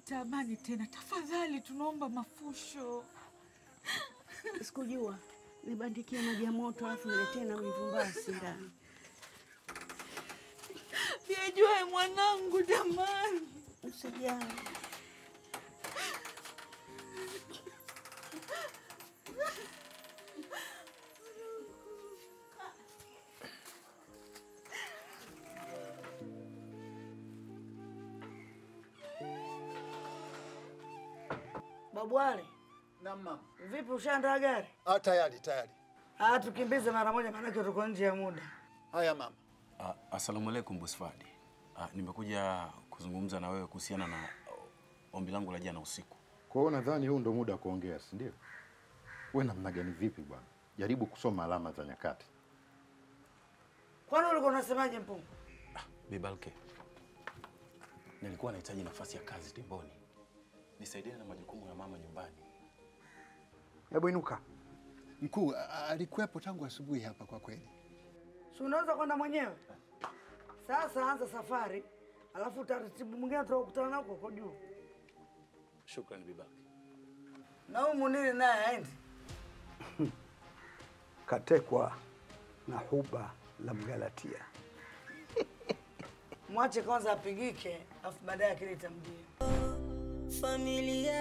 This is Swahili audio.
taabani tena. Tafadhali tunaomba mafusho. Sikujua. Nibandikie maji ya moto alafu niletee na mvumbasi ndani. Sijui mwanangu jamani. Usijali. Babwale. Naam mama. Vipi ushaandaa gari? Tayari. Tukimbize mara moja maana tuko nje ya muda. Haya mama. Asalamu alaykum Boss Fadi. Nimekuja kuzungumza na wewe kuhusiana na ombi langu la jana usiku. Kwa hiyo nadhani huu ndio muda wa kuongea, si ndio? Wewe namna gani vipi bwana? Jaribu kusoma alama za nyakati. Kwani ulikuwa unasemaje Mpungu? Bibalke. Nilikuwa nahitaji nafasi ya kazi Timboni. Nisaidie na majukumu ya mama nyumbani. Hebu inuka. Mkuu alikuwepo tangu asubuhi hapa kwa kweli. Si unaweza kwenda mwenyewe? Sasa anza safari, alafu taratibu mwingine tutakutana nako huko juu. Shukrani Bibalke. Na huyu Muniri naye aende. Katekwa na huba la Mgalatia. Mwache kwanza apigike, afu baadaye akili itamjia. Familia